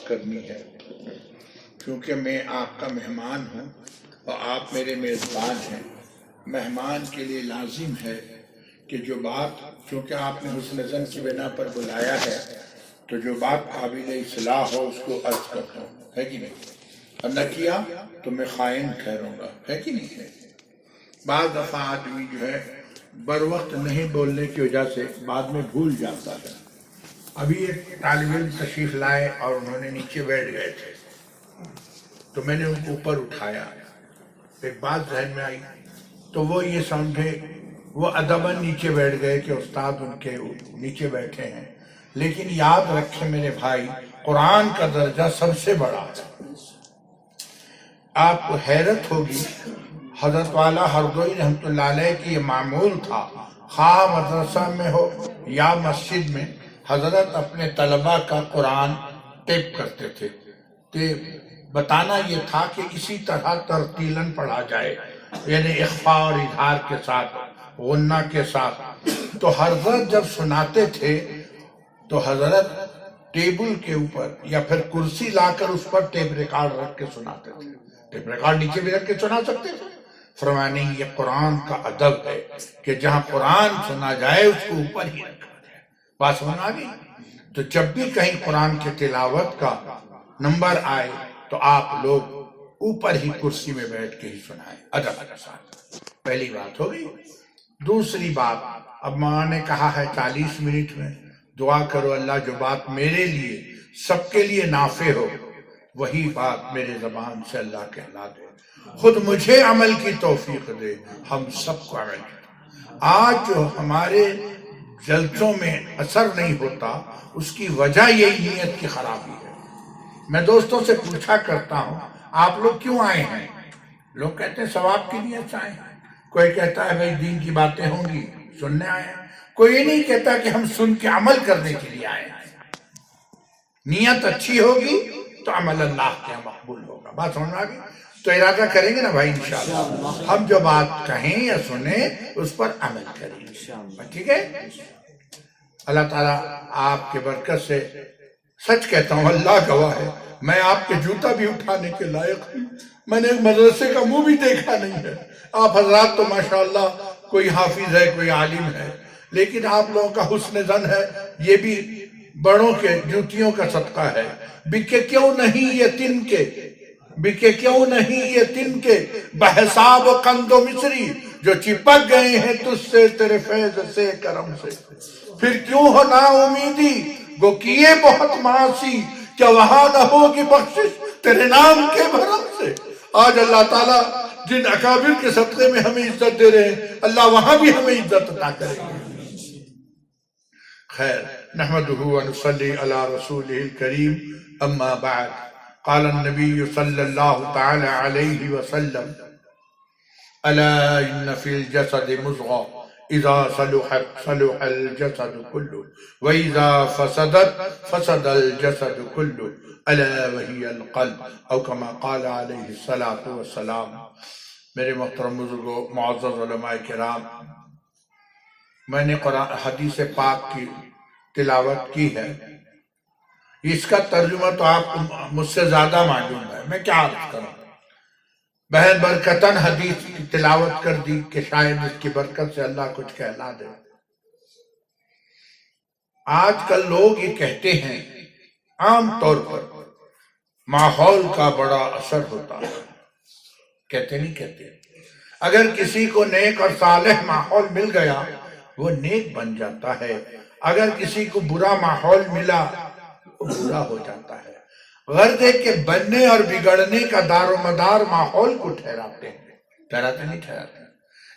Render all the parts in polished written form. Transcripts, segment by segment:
کرنی ہے، کیونکہ میں آپ کا مہمان ہوں اور آپ میرے میزبان ہیں۔ مہمان کے لیے لازم ہے کہ جو بات، چونکہ آپ نے حسن زن کی بنا پر بلایا ہے، تو جو بات قابل اصلاح ہو اس کو عرض کرتا ہوں، ہے کہ نہیں؟ اور نہ کیا تو میں خائن ٹھہروں گا، ہے کہ نہیں ہے؟ بعض دفعہ آدمی جو ہے بروقت نہیں بولنے کی وجہ سے بعد میں بھول جاتا ہے۔ ابھی ایک طالب علم تشریف لائے اور انہوں نے نیچے بیٹھ گئے تھے، تو میں نے ان کو اوپر اٹھایا، ایک بات ذہن میں آئی، تو وہ یہ سمجھے، وہ ادباً نیچے بیٹھ گئے کہ استاد ان کے نیچے بیٹھے ہیں، لیکن یاد رکھیں میرے بھائی، قرآن کا درجہ سب سے بڑا ہے۔ آپ کو حیرت ہوگی، حضرت والا ہردوئی رحمۃ اللہ علیہ کی یہ معمول تھا، خواہ مدرسہ میں ہو یا مسجد میں، حضرت اپنے طلبہ کا قرآن ٹیپ کرتے تھے۔ بتانا یہ تھا کہ اسی طرح ترتیلاً پڑھا جائے، یعنی اخفاء اور اظہار کے ساتھ، غنہ کے ساتھ۔ تو حضرت جب سناتے تھے تو حضرت ٹیبل کے اوپر یا پھر کرسی لا کر اس پر ٹیپ ریکارڈ رکھ کے سناتے تھے۔ ٹیپ ریکارڈ نیچے بھی رکھ کے سنا سکتے تھے۔ فرمایا نہیں، یہ قرآن کا ادب ہے کہ جہاں قرآن سنا جائے اس کو اوپر ہی رکھا جائے۔ بات سمجھ آ گئی؟ تو جب بھی کہیں قرآن کی تلاوت کا نمبر آئے تو آپ لوگ اوپر ہی کرسی میں بیٹھ کے ہی سنائیں، ادب کے ساتھ۔ پہلی بات ہو گئی۔ دوسری بات، اب ماں نے کہا ہے 40 منٹ میں دعا کرو اللہ جو بات میرے لیے سب کے لیے نافع ہو وہی بات میرے زبان سے اللہ کہلا دے، خود مجھے عمل کی توفیق دے، ہم سب کو عمل کی۔ آج جو ہمارے جلسوں میں اثر نہیں ہوتا اس کی وجہ یہی نیت کی خرابی ہے۔ میں دوستوں سے پوچھا کرتا ہوں آپ لوگ کیوں آئے ہیں؟ لوگ کہتے ہیں ثواب کی نیت سے آئے ہیں، کوئی کہتا ہے بھائی دین کی باتیں ہوں گی سننے آئے ہیں، کوئی یہ نہیں کہتا کہ ہم سن کے عمل کرنے کے لیے آئے ہیں۔ نیت اچھی ہوگی تو عمل اللہ کے مقبول ہوگا۔ بات سمجھ آ گئی؟ تو ارادہ کریں گے نا بھائی انشاءاللہ، ہم جو بات کہیں یا سنیں اس پر عمل کریں گے، ٹھیک ہے؟ اللہ تعالیٰ آپ کے برکت سے، سچ کہتا ہوں اللہ گواہ ہے، میں آپ کے جوتا بھی اٹھانے کے لائق ہوں، میں نے مدرسے کا منہ بھی دیکھا نہیں ہے۔ آپ حضرات تو ماشاءاللہ کوئی حافظ ہے، کوئی عالم ہے، لیکن آپ لوگوں کا حسن ظن ہے، یہ بھی بڑوں کے جوتیوں کا صدقہ ہے۔ بکے کیوں نہیں یہ تن کے، بکے کیوں نہیں یہ تن کے، بحساب قند و مصری، جو چپک گئے ہیں تجھ سے تیرے فیض سے کرم سے۔ پھر کیوں ہو نا امیدی، گو کیے بہت معاصی، کیا وہاں نہ ہوگی بخشش تیرے نام کے بھرم سے۔ آج اللہ تعالیٰ جن اکابر کے صدقے میں ہمیں عزت دے رہے ہیں، اللہ وہاں بھی ہمیں عزت عطا کرے گا۔ خیر، نحمدہ ونصلی علی رسولہ الکریم، اما بعد، قال النبی صلی اللہ تعالی علیہ وسلم، الا ان فی الجسد مضغہ اذا صلحت صلح الجسد کلہ واذا فسدت فسد الجسد کلہ الا وہی القلب، او کما قال علیہ الصلاۃ والسلام۔ میرے محترم بزرگوں، معزز علماء کرام، میں نے قرآن حدیث پاک کی تلاوت کی ہے، اس کا ترجمہ تو آپ کو مجھ سے زیادہ معلوم ہے، میں کیا عرض کروں۔ بہن برکتاً حدیث کی تلاوت کر دی کہ شاید اس کی برکت سے اللہ کچھ کہلا دے۔ آج کل لوگ یہ کہتے ہیں، عام طور پر ماحول کا بڑا اثر ہوتا ہے، کہتے نہیں کہتے؟ اگر کسی کو نیک اور صالح ماحول مل گیا وہ نیک بن جاتا ہے، اگر کسی کو برا ماحول ملا وہ برا ہو جاتا ہے۔ غرض ہے کہ بننے اور بگڑنے کا دار و مدار ماحول کو ٹھہراتے ہیں، ٹھہراتے نہیں ٹھہراتے۔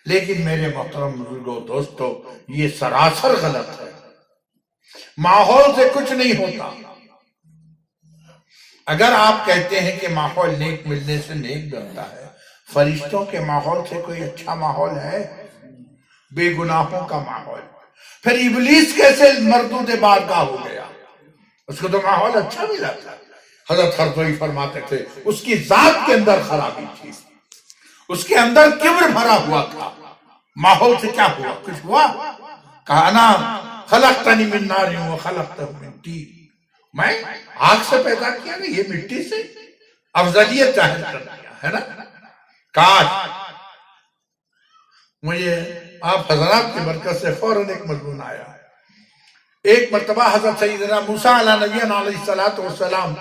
لیکن میرے محترم بزرگوں، دوستو، یہ سراسر غلط ہے۔ ماحول سے کچھ نہیں ہوتا۔ اگر آپ کہتے ہیں کہ ماحول نیک ملنے سے نیک بنتا ہے، فرشتوں کے ماحول سے کوئی اچھا ماحول ہے؟ بے گناہوں کا ماحول۔ پھر ابلیس کیسے مردود بارگاہ ہو گیا؟ اس کو تو ماحول اچھا ملا تھا۔ حضرت ہردوئی فرماتے تھے اس کی ذات کے اندر خرابی تھی، اس کے اندر کبر بھرا ہوا تھا۔ ماحول سے کیا ہوا؟ کچھ ہوا؟ کہا انا خلقتنی من نار و خلقتہ من طین، میں آگ سے پیدا کیا نا، یہ مٹی سے افضلیت ظاہر کر دیا ہے نا. کاش مجھے آپ حضرات کی برکت سے فوراً ایک مضمون آیا. ایک مرتبہ حضرت سیدنا موسیٰ علیہ نبینا علیہ السلام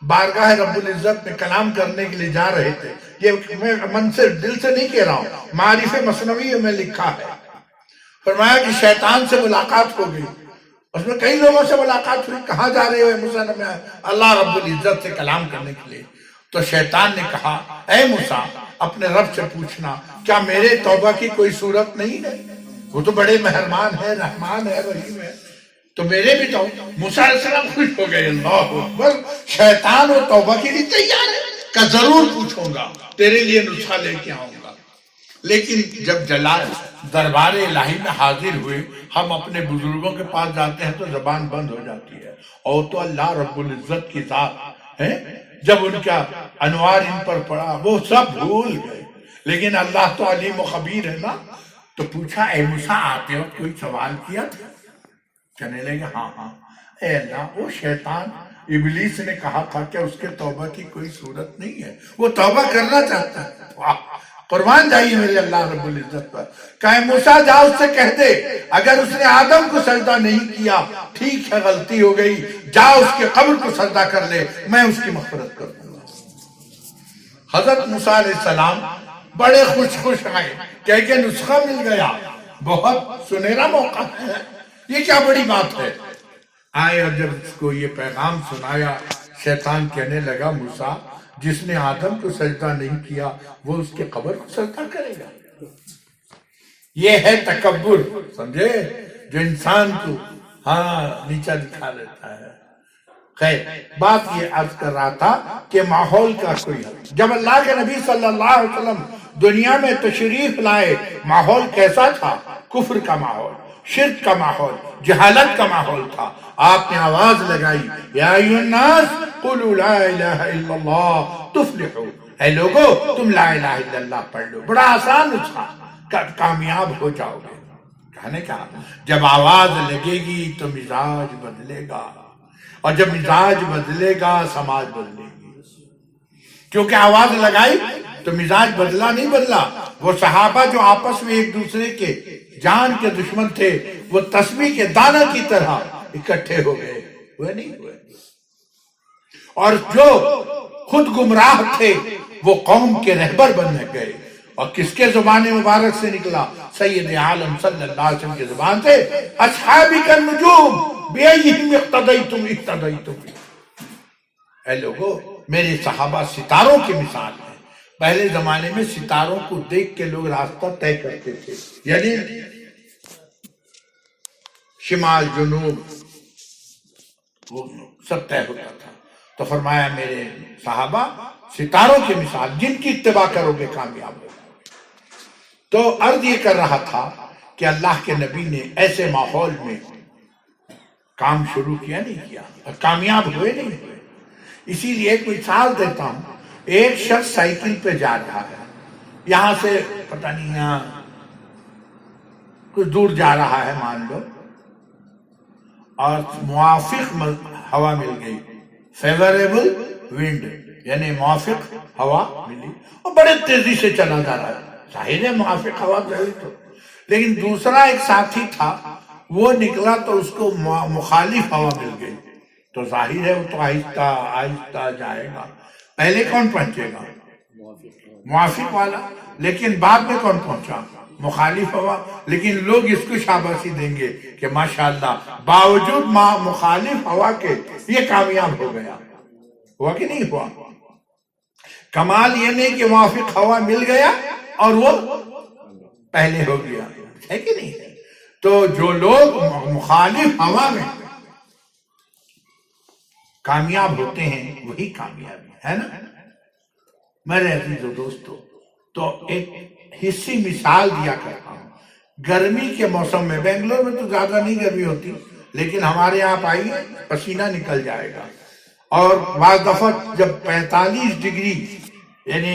بارگاہ رب العزت میں کلام کرنے کے لیے جا رہے تھے. یہ میں من سے دل سے نہیں کہہ رہا ہوں، معارف مثنوی میں لکھا ہے. فرمایا کہ شیطان سے ملاقات ہو گئی. اس میں کئی لوگوں سے ملاقات ہوئی. کہاں جا رہے ہو موسیٰ نے؟ اللہ رب العزت سے کلام کرنے کے لیے. تو شیطان نے کہا اے موسیٰ اپنے رب سے پوچھنا کیا میرے توبہ کی کوئی صورت نہیں ہے؟ وہ تو بڑے مہربان ہے، رحمان ہے، رحیم ہے، تو میرے بھی تو. موسیٰ علیہ السلام خوش ہو گئے. اللہ اکبر، شیطان وہ توبہ کے لیے تیار ہے کہ ضرور پوچھوں گا، تیرے لیے نسخہ لے کے آؤں گا. لیکن جب جلال دربار الہی میں حاضر ہوئے، ہم اپنے بزرگوں کے پاس جاتے ہیں تو زبان بند ہو جاتی ہے، اور تو اللہ رب العزت کی ذات ہے. جب ان کا انوار ان پر پڑا وہ سب بھول گئے. لیکن اللہ تو علیم و خبیر ہے نا. تو پوچھا اے موسیٰ آتے وقت کوئی سوال کیا تھا؟ کہنے لگے ہاں ہاں. اے اللہ، وہ شیطان ابلیس نے کہا تھا کہ اس کے توبہ کی کوئی صورت نہیں ہے، وہ توبہ کرنا چاہتا ہے. واہ، قربان جائیے میرے اللہ رب العزت پر. کہے موسیٰ جا اس سے کہہ دے اگر اس نے آدم کو سجدہ نہیں کیا ٹھیک ہے، غلطی ہو گئی، جا اس کے قبر کو سجدہ کر لے، میں اس کی مغفرت کر دوں گا. حضرت موسیٰ علیہ السلام بڑے خوش آئے کہ نسخہ مل گیا، بہت سنہرا موقع ہے، یہ کیا بڑی بات ہے. آئے اور جب اس کو یہ پیغام سنایا، شیطان کہنے لگا موسیٰ جس نے آدم کو سجدہ نہیں کیا وہ اس کے قبر کو سجدہ کرے گا. یہ ہے تکبر، سمجھے، جو انسان کو نیچا دکھا لیتا ہے. خیر، بات یہ عرض کر رہا تھا کہ ماحول کا کوئی حل. جب اللہ کے نبی صلی اللہ علیہ وسلم دنیا میں تشریف لائے، ماحول کیسا تھا؟ کفر کا ماحول، شرک کا ماحول، جہالت کا ماحول تھا. آپ نے آواز لگائی یا ایھا الناس قولوا لا الہ الا اللہ تفلحوا. اے لوگو تم لا الہ الا اللہ پڑھ لو، بڑا آسان نسخہ، کامیاب ہو جاؤ گے. کہنے کا جب آواز لگے گی تو مزاج بدلے گا، اور جب مزاج بدلے گا سماج بدلے گی. کیونکہ آواز لگائی تو مزاج بدلا نہیں بدلا. وہ صحابہ جو آپس میں ایک دوسرے کے جان کے دشمن تھے، وہ تسبیح کے دانہ کی طرح اکٹھے ہو گئے، وہ نہیں ہوئے. اور جو خود گمراہ تھے وہ قوم کے رہبر بن گئے. اور کس کے زبان مبارک سے نکلا؟ سید عالم صلی اللہ علیہ وسلم کی زبان سے، اصحابی کا نجوم بیئیہم اقتدیتم اقتدیتم. اے لوگو میرے صحابہ ستاروں کی مثال ہیں. پہلے زمانے میں ستاروں کو دیکھ کے لوگ راستہ طے کرتے تھے، یعنی شمال جنوب وہ سب طے ہوتا تھا. تو فرمایا میرے صحابہ ستاروں کی مثال، جن کی اتباع کرو گے کامیاب ہو. تو عرض یہ کر رہا تھا کہ اللہ کے نبی نے ایسے ماحول میں کام شروع کیا نہیں کیا اور کامیاب ہوئے نہیں ہوئے. اسی لیے ایک مثال دیتا ہوں. ایک شخص سائیکل پہ جا رہا ہے، یہاں سے پتہ نہیں یہاں کچھ دور جا رہا ہے مان لو، اور موافق ہوا مل گئی، فیوریبل ونڈ، یعنی موافق ہوا ملی، اور بڑے تیزی سے چلا جا رہا ہے. ظاہر ہے موافق ہوا ملی تو. لیکن دوسرا ایک ساتھی تھا، وہ نکلا تو اس کو مخالف ہوا مل گئی. تو ظاہر ہے وہ تو آہستہ آہستہ جائے گا. پہلے کون پہنچے گا؟ موافق والا. لیکن بعد میں کون پہنچا؟ مخالف ہوا. لیکن لوگ اس کو شاباشی دیں گے کہ ماشاءاللہ باوجود مخالف ہوا کے یہ کامیاب ہو گیا. ہوا کہ نہیں ہوا؟ کمال یہ نہیں کہ موافق ہوا مل گیا اور وہ پہلے ہو گیا، ہے کہ نہیں؟ تو جو لوگ مخالف ہوا میں کامیاب ہوتے ہیں وہی کامیابی ہے نا میرے عزیز و دوستو. تو ایک حصی مثال دیا کرتا ہوں. گرمی کے موسم میں، بنگلور میں تو زیادہ نہیں گرمی ہوتی، لیکن ہمارے یہاں آئیے پسینہ نکل جائے گا. اور بعض دفعہ جب 45 ڈگری یعنی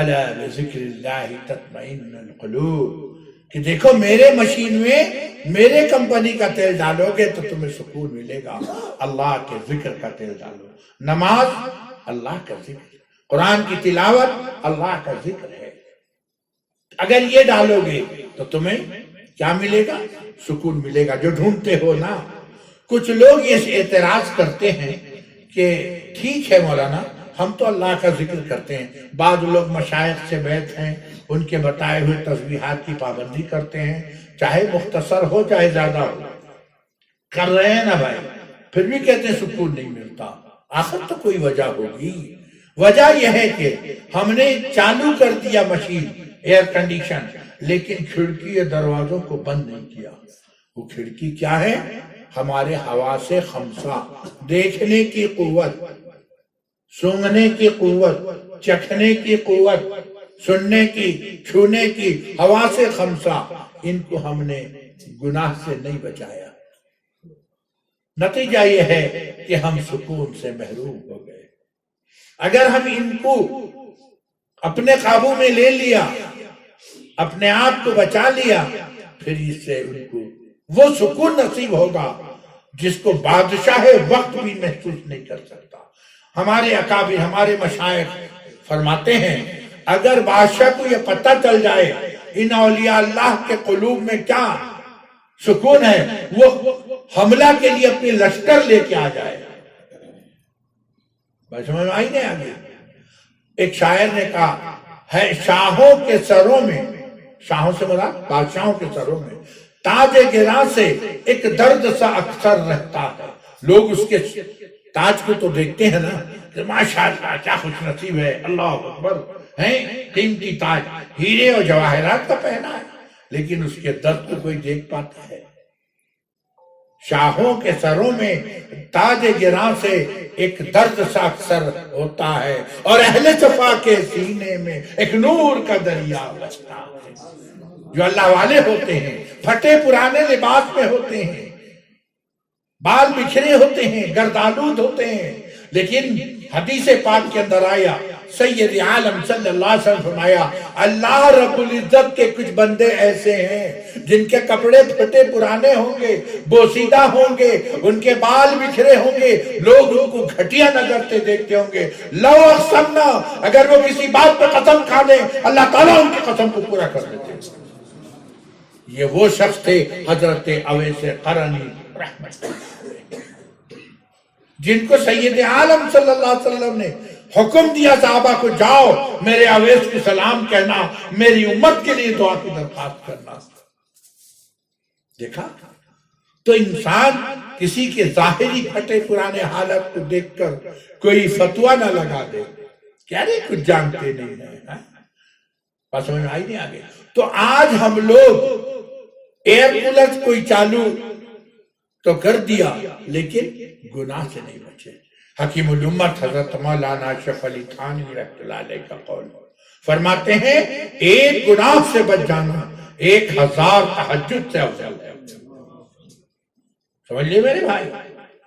الا بذکر اللہ تطمئن القلوب، کہ دیکھو میرے مشین میں میرے کمپنی کا تیل ڈالو گے تو تمہیں سکون ملے گا۔ اللہ کے ذکر کا تیل ڈالو، نماز اللہ کا ذکر، قرآن کی تلاوت اللہ کا ذکر ہے، اگر یہ ڈالو گے تو تمہیں کیا ملے گا؟ سکون ملے گا، جو ڈھونڈتے ہو نا۔ کچھ لوگ یہ اعتراض کرتے ہیں کہ ٹھیک ہے مولانا، ہم تو اللہ کا ذکر کرتے ہیں، بعض لوگ مشائخ سے بیعت ہیں، ان کے بتائے ہوئے تسبیحات کی پابندی کرتے ہیں، چاہے مختصر ہو چاہے زیادہ ہو، کر رہے ہیں نا بھائی، پھر بھی کہتے ہیں سکون نہیں ملتا۔ آخر تو کوئی وجہ ہوگی۔ وجہ یہ ہے کہ ہم نے چالو کر دیا مشین، ایئر کنڈیشن، لیکن کھڑکی یا دروازوں کو بند نہیں کیا۔ وہ کھڑکی کیا ہے؟ ہمارے حواس خمسہ، دیکھنے کی قوت، سونگھنے کی قوت، چکھنے کی قوت، سننے کی، چھونے کی، حواس خمسہ، ان کو ہم نے گناہ سے نہیں بچایا۔ نتیجہ یہ ہے کہ ہم سکون سے محروم ہو گئے۔ اگر ہم ان کو اپنے قابو میں لے لیا، اپنے آپ کو بچا لیا، پھر اس سے ان کو وہ سکون نصیب ہوگا جس کو بادشاہ وقت بھی محسوس نہیں کر سکتا۔ ہمارے اکابر، ہمارے مشائخ فرماتے ہیں اگر بادشاہ کو یہ پتہ چل جائے ان اولیاء اللہ کے قلوب میں کیا سکون ہے، وہ حملہ کے لیے اپنی لشکر لے کے آ جائے۔ بس سمجھ میں آئی نہیں آگے؟ ایک شاعر نے کہا ہے شاہوں کے سروں میں، شاہوں سے مراد بادشاہوں کے سروں میں، تاج گراں سے ایک درد سا اکثر رہتا ہے۔ لوگ اس کے تاج کو تو دیکھتے ہیں نا کہ ماشاءاللہ کیا خوش نصیب ہے، اللہ اکبر، ہیں قیمتی تاج، ہیرے اور جواہرات کا پہنا ہے، لیکن اس کے درد کو کوئی دیکھ پاتا ہے؟ شاہوں کے سروں میں تاج گراں سے ایک درد سا اکثر ہوتا ہے، اور اہل صفا کے سینے میں ایک نور کا دریا بہتا ہے۔ جو اللہ والے ہوتے ہیں پھٹے پرانے لباس میں ہوتے ہیں، بال بکھرے ہوتے ہیں، گردآلود ہوتے ہیں، لیکن حدیث پاک کے اندر آیا، سید عالم صلی اللہ علیہ وسلم فرمایا اللہ رب العزت کے کچھ بندے ایسے ہیں جن کے کپڑے پھٹے پرانے ہوں گے، بوسیدہ ہوں گے، ان کے بال بکھرے ہوں گے، لوگ ان کو گھٹیا نظر سے دیکھتے ہوں گے۔ لو اقسمنا، اگر وہ کسی بات پہ قسم کھا لیں اللہ تعالیٰ ان کی قسم کو پورا کر دیتے ہیں۔ یہ وہ شخص تھے حضرت اویس قرنی رحمت اللہ علیہ، جن کو سید عالم صلی اللہ علیہ وسلم نے حکم دیا صحابہ کو جاؤ میرے اویس کو سلام کہنا، میری امت کے لیے دعا کی درخواست کرنا۔ دیکھا تو انسان کسی کے ظاہری پھٹے پرانے حالت کو دیکھ کر کوئی فتویٰ نہ لگا دے کہ ارے کچھ جانتے نہیں ہیں۔ بات سمجھ میں آئی نہیں آگے؟ تو آج ہم لوگ ایئر کولر کوئی چالو تو کر دیا لیکن گناہ سے نہیں بچے۔ حکیم الامت حضرت مولانا اشرف علی تھانوی رحمۃ اللہ علیہ کا قول فرماتے ہیں ایک گناہ سے بچ جانا 1000 تہجد سے افضل ہے۔ سمجھ لیے میرے بھائی؟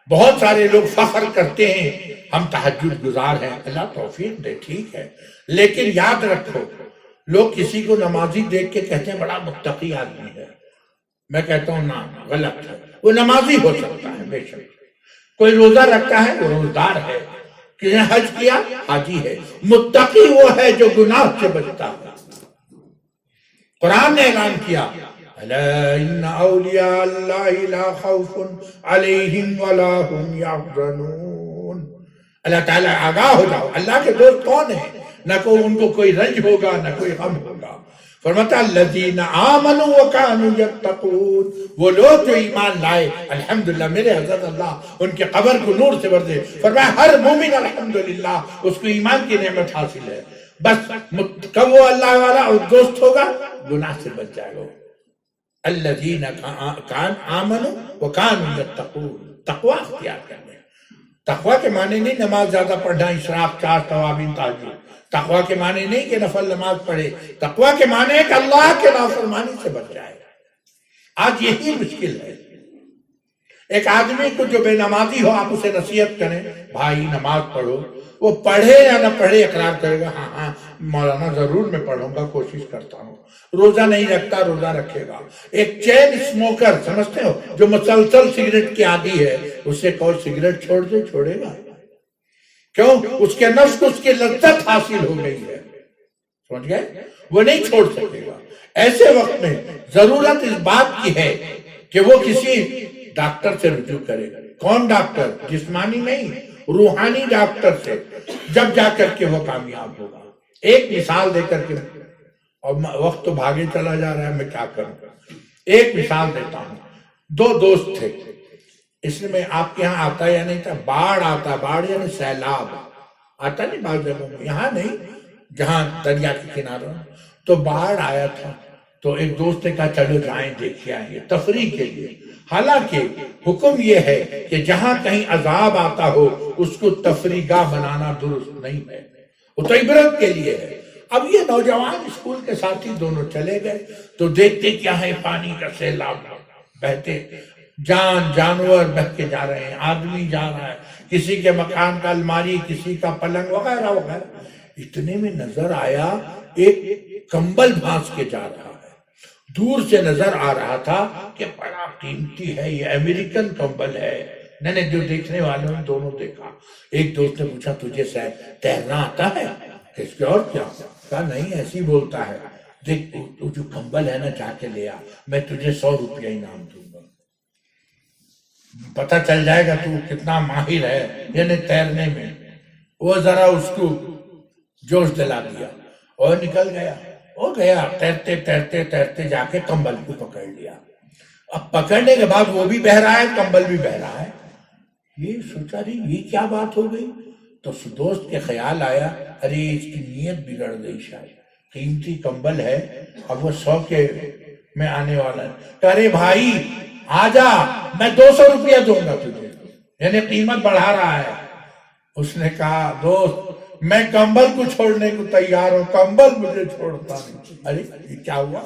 بہت سارے لوگ فخر کرتے ہیں ہم تہجد گزار ہیں، اللہ توفیق دے، ٹھیک ہے، لیکن یاد رکھو لوگ کسی کو نمازی دیکھ کے کہتے ہیں بڑا متقی آدمی ہے، میں کہتا ہوں نا، غلط ہے۔ وہ نمازی ہو سکتا ہے بے شک، کوئی روزہ رکھتا ہے وہ روزدار ہے، کسی نے حج کیا حاجی ہے، متقی وہ ہے جو گناہ سے بچتا ہے۔ قرآن نے اعلان کیا الا ان اولیاء اللہ لا خوف علیہم ولا هم یحزنون، اللہ تعالیٰ آگاہ ہو جاؤ اللہ کے دوست کون ہیں، نہ ان کو کوئی رنج ہوگا نہ کوئی غم ہوگا۔ فرماتا الذین آمنوا وکانوا یتقون، وہ لوگ جو ایمان لائے، الحمدللہ میرے حضرت اللہ ان کے قبر کو نور سے بھر دے۔ فرمایا ہر مومن الحمدللہ اس کو ایمان کی نعمت حاصل ہے، بس کب وہ اللہ والا اور دوست ہوگا گناہ سے بچ جائے گا۔ الذین آمنوا وکانوا یتقون، تقوی اختیار کرنا۔ تقوی کے معنی نہیں نماز زیادہ پڑھنا، اشراق، 4 توابین، تہجد۔ تقوی کے معنی نہیں کہ نفل نماز پڑھے، تقوی کے معنی ہے کہ اللہ کے نافرمانی سے بچ جائے۔ آج یہی مشکل ہے، ایک آدمی کو جو بے نمازی ہو آپ اسے نصیحت کریں بھائی نماز پڑھو، وہ پڑھے یا نہ پڑھے اقرار کرے گا ہاں ہاں مولانا ضرور میں پڑھوں گا، کوشش کرتا ہوں۔ روزہ نہیں رکھتا، روزہ رکھے گا۔ ایک چین اسموکر سمجھتے ہو جو مسلسل سگریٹ کی عادی ہے، اسے کہو سگریٹ چھوڑ دے، چھوڑے گا؟ کیوں؟ اس کے نفس کو اس کی لذت حاصل ہو گئی ہے، سمجھ گئے؟ وہ نہیں چھوڑ سکے گا۔ ایسے وقت میں ضرورت اس بات کی ہے کہ وہ کسی ڈاکٹر سے رجوع کرے۔ کون ڈاکٹر؟ جسمانی نہیں، روحانی ڈاکٹر سے، جب جا کر کے وہ کامیاب ہوگا۔ ایک مثال دے کر کے، اور وقت تو بھاگے چلا جا رہا ہے، میں کیا کروں؟ ایک مثال دیتا ہوں۔ دو دوست تھے، اس میں آپ کے ہاں آتا یا نہیں تھا؟ باڑھ آتا، باڑھ یعنی سیلاب آتا نہیں بعض جگہوں میں، یہاں نہیں، جہاں دریا کے کناروں، تو باڑھ آیا تھا۔ تو ایک دوست نے کہا چلو جائیں دیکھے آئیں گے، تفریح کے لیے۔ حالانکہ حکم یہ ہے کہ جہاں کہیں عذاب آتا ہو اس کو تفریح گاہ بنانا درست نہیں ہے، وہ تو عبرت کے لیے ہے۔ اب یہ نوجوان اسکول کے ساتھی دونوں چلے گئے تو دیکھتے کیا ہے، پانی کا سیلاب بہتے، جانور بہ کے جا رہے ہیں، آدمی جا رہا ہے، کسی کے مکان کا الماری، کسی کا پلنگ وغیرہ وغیرہ۔ اتنے میں نظر آیا ایک کمبل بھانس کے جا رہا ہے، دور سے نظر آ رہا تھا کہ بڑا قیمتی ہے، یہ امریکن کمبل ہے۔ میں نے جو دیکھنے والوں نے دونوں دیکھا۔ ایک دوست نے پوچھا تجھے تیرنا آتا ہے؟ اس کے اور کیا؟ کہا نہیں ایسی بولتا ہے، دیکھ تو جو کمبل ہے نا جا کے لے آ، میں تجھے 100 روپیہ انعام دوں گا، پتہ چل جائے گا تو کتنا ماہر ہے یعنی تیرنے میں۔ وہ ذرا اس کو جوش دلا دیا اور نکل گیا۔ وہ گیا تیرتے تیرتے تیرتے جا کے کمبل کو پکڑ لیا۔ اب پکڑنے کے بعد وہ بھی بہہ رہا ہے، کمبل بھی بہہ رہا ہے۔ یہ سوچا رہی یہ کیا بات ہو گئی؟ تو دوست کے خیال آیا ارے اس کی نیت بگڑ گئی، شاید قیمتی کمبل ہے، اب وہ 100 کے میں آنے والا ہے۔ کہ ارے بھائی آجا، میں 200 روپیہ دوں گا تجھے، یعنی قیمت بڑھا رہا ہے۔ اس نے کہا دوست میں کمبل کو چھوڑنے کو تیار ہوں، کمبل مجھے چھوڑتا نہیں۔ ارے یہ کیا ہوا؟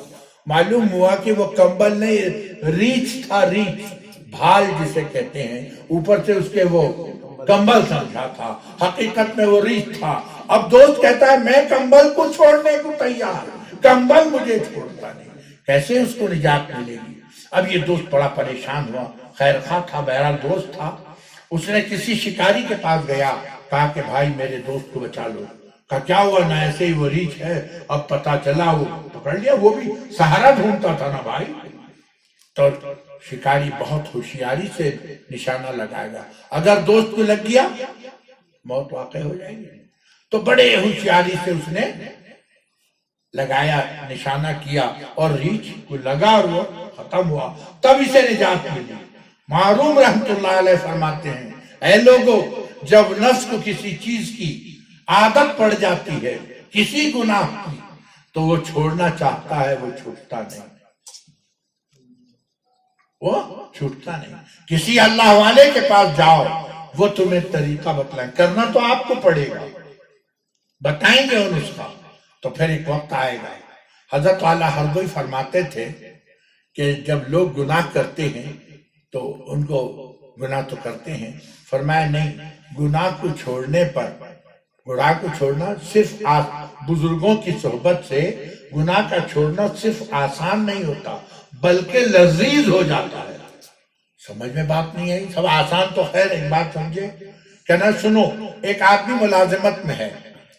معلوم ہوا کہ وہ کمبل نہیں، ریچھ تھا، ریچھ، بھال جسے کہتے ہیں، اوپر سے اس کے وہ کمبل سمجھا تھا، حقیقت میں وہ ریچھ تھا۔ اب دوست کہتا ہے میں کمبل کو چھوڑنے کو تیار، کمبل مجھے چھوڑتا نہیں، کیسے اس کو نجات ملے گی؟ اب یہ دوست بڑا پریشان ہوا، خیر خواہ تھا، بہرحال دوست تھا۔ اس نے کسی شکاری کے پاس گیا، کہا کہ بھائی میرے دوست کو بچا لو۔ کہا کیا ہوا؟ نہ ایسے ہی وہ ریچھ ہے، اب پتا چلا وہ پکڑ لیا، وہ بھی سہارا ڈھونڈتا تھا نا بھائی۔ تو شکاری بہت ہوشیاری سے نشانہ لگائے گا، اگر دوست کو لگ گیا موت واقع ہو جائے گی۔ تو بڑے ہوشیاری سے اس نے لگایا، نشانہ کیا، اور ریچھ کو لگا اور وہ ختم ہوا، تب اسے نجات ملی۔ معروم رحمت اللہ علیہ فرماتے ہیں اے لوگو، جب نفس کو کسی چیز کی عادت پڑ جاتی ہے، کسی گناہ کی، تو وہ چھوڑنا چاہتا ہے، وہ چھوٹتا نہیں، وہ چھوٹتا نہیں۔ کسی اللہ والے کے پاس جاؤ، وہ تمہیں طریقہ بتلائیں، کرنا تو آپ کو پڑے گا، بتائیں گے ان اس کا، تو پھر ایک وقت آئے گا۔ حضرت اعلیٰ ہردوئی فرماتے تھے کہ جب لوگ گناہ کرتے ہیں تو ان کو گناہ تو کرتے ہیں، فرمایا نہیں، گناہ کو چھوڑنے پر، گناہ کو چھوڑنا صرف بزرگوں کی صحبت سے گناہ کا چھوڑنا صرف آسان نہیں ہوتا بلکہ لذیذ ہو جاتا ہے۔ سمجھ میں بات نہیں آئی؟ سب آسان تو خیر، ایک بات سمجھے کہنا سنو، ایک آدمی ملازمت میں ہے،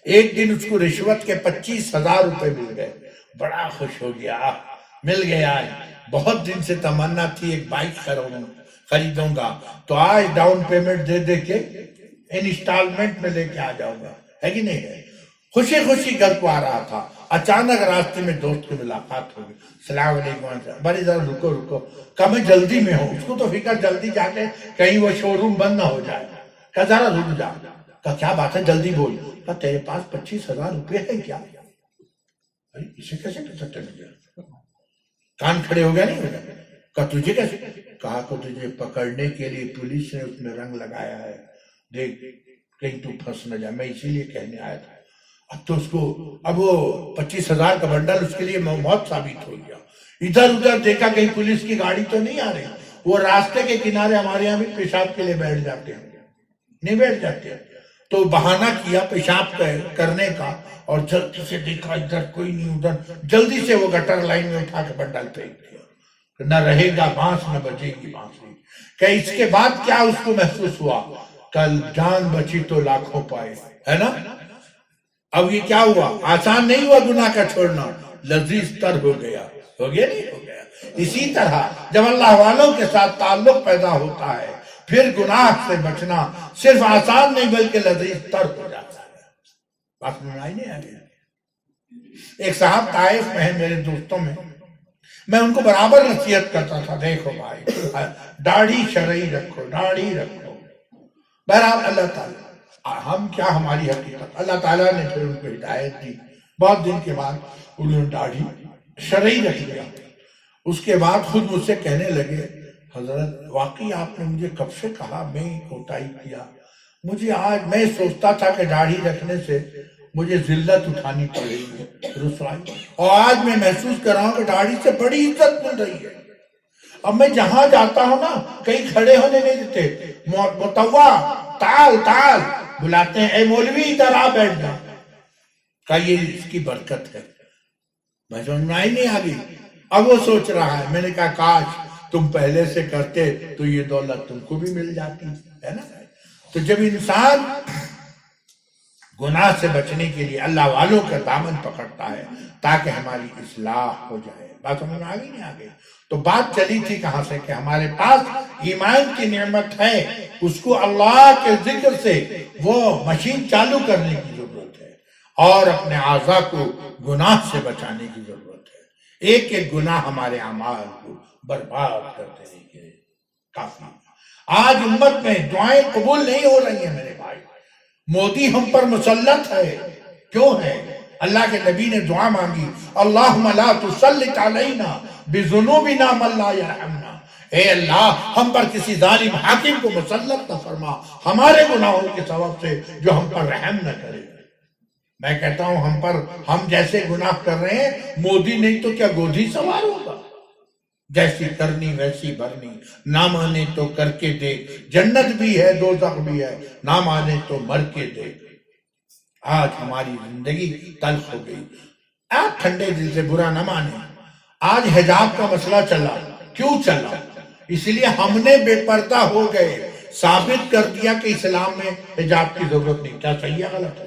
ایک دن اس کو رشوت کے 25,000 روپے مل گئے، بڑا خوش ہو گیا، مل گیا، بہت دن سے تمنا تھی ایک بائک خریدوں گا، تو آج ڈاؤن پیمنٹ دے دے کے انسٹالمنٹ میں لے کے آ جاؤں گا، ہے کہ نہیں ہے؟ خوشی خوشی گھر کو آ رہا تھا، اچانک راستے میں دوست کی ملاقات ہو گئی، السلام علیکم، بڑی ذرا رکو رکو، کہا میں جلدی میں ہوں، اس کو تو فکر جلدی جا کے کہیں وہ شو روم بند نہ ہو جائے، کہا ذرا رک جا، کہا کیا بات ہے جلدی بول، کہا تیرے پاس 25,000 روپے ہے کیا؟ اسے کیسے پتہ چل گیا؟ کان کھڑے ہو گیا نہیں ہو گیا؟ کہا تجھے کیسے؟ کہا کہ تجھے پکڑنے کے لیے پولیس نے اس میں رنگ لگایا ہے، دیکھ کہیں تو پھنس نہ جائے، میں اسی لیے کہنے آیا تھا۔ اب تو اس کو، اب وہ 25,000 کا بنڈل اس کے لیے موت ثابت ہو گیا۔ ادھر ادھر دیکھا کہیں پولیس کی گاڑی تو نہیں آ رہی، وہ راستے کے کنارے ہمارے یہاں بھی پیشاب کے لیے بیٹھ جاتے ہیں، نہیں بیٹھ جاتے. تو بہانہ کیا پیشاب کرنے کا اور جلدی سے دیکھا ادھر کوئی نہیں ادھر، جلدی سے وہ گٹر لائن میں اٹھا کے بنڈل پھینک دیا. نہ رہے گا بانس نہ بجے گی بانسری. کہ اس کے بعد کیا اس کو محسوس ہوا؟ کل جان بچی تو لاکھوں پائے، ہے نا. اب یہ کیا ہوا؟ آسان نہیں ہوا گناہ کا چھوڑنا، لذیذ تر ہو گیا. ہو گیا نہیں ہو گیا؟ اسی طرح جب اللہ والوں کے ساتھ تعلق پیدا ہوتا ہے پھر گناہ سے بچنا صرف آسان نہیں بلکہ لذیذ تر ہو جاتا ہے. بات میں نہیں آ گیا. ایک صاحب طائف میں ہیں میرے دوستوں میں ان کو برابر نصیحت کرتا تھا، دیکھو بھائی داڑھی شرعی رکھو، داڑھی رکھو. بہرحال اللہ تعالیٰ، ہم کیا ہماری حقیقت، اللہ تعالیٰ نے پھر ان کو ہدایت دی. بہت دن کے بعد انہوں نے داڑھی شرعی رکھ لیا. اس کے بعد خود مجھ سے کہنے لگے، حضرت واقعی آپ نے مجھے کب سے کہا، میں کوتاہی کیا. مجھے آج میں سوچتا تھا کہ داڑھی رکھنے سے مجھے ذلت اٹھانی پڑے گی، رسوائی، اور آج میں محسوس کر رہا ہوں کہ داڑھی سے بڑی عزت مل رہی ہے. اب میں جہاں جاتا ہوں نا کہیں کھڑے ہونے نہیں دیتے، متوا تعال تعال بلاتے ہیں، اے مولوی ادھر آ بیٹھ جا. کہ یہ اس کی برکت ہے. میں سمجھ میں آئی نہیں آگئی. اب وہ سوچ رہا ہے. میں نے کہا کاش تم پہلے سے کرتے تو یہ دولت تم کو بھی مل جاتی ہے نا. تو جب انسان گناہ سے بچنے کے لیے اللہ والوں کا دامن پکڑتا ہے تاکہ ہماری اصلاح ہو جائے. بات سمجھ میں آگئی نہیں آگئی؟ تو بات چلی تھی کہاں سے کہ ہمارے پاس ایمان کی نعمت ہے، اس کو اللہ کے ذکر سے وہ مشین چالو کرنے کی ضرورت ہے اور اپنے اعضاء کو گناہ سے بچانے کی ضرورت ہے. ایک ایک گناہ ہمارے اعمال کو برباد کر دینے کے لیے کافی. آج امت میں دعائیں قبول نہیں ہو رہی ہیں میرے بھائی. مودی ہم پر مسلط ہے. کیوں ہے؟ اللہ کے نبی نے دعا مانگی، اللہم لا تسلط علینا بذنوبنا من لا یرحمنا. اے اللہ ہم پر کسی ظالم حاکم کو مسلط نہ فرما ہمارے گناہوں کے سبب سے جو ہم پر رحم نہ کرے. میں کہتا ہوں ہم جیسے گناہ کر رہے ہیں، مودی نہیں تو کیا گودھی سوار ہوگا. جیسی کرنی ویسی بھرنی، نہ مانے تو کر کے دے، جنت بھی ہے دوزخ بھی ہے، نہ مانے تو مر کے دے. آج ہماری زندگی تلخ ہو گئی. آپ ٹھنڈے دل سے برا نہ مانے. آج حجاب کا مسئلہ چلا. کیوں چلا؟ اس لیے ہم نے بے پردہ ہو گئے، ثابت کر دیا کہ اسلام میں حجاب کی ضرورت نہیں. کیا صحیح ہے غلط ہے؟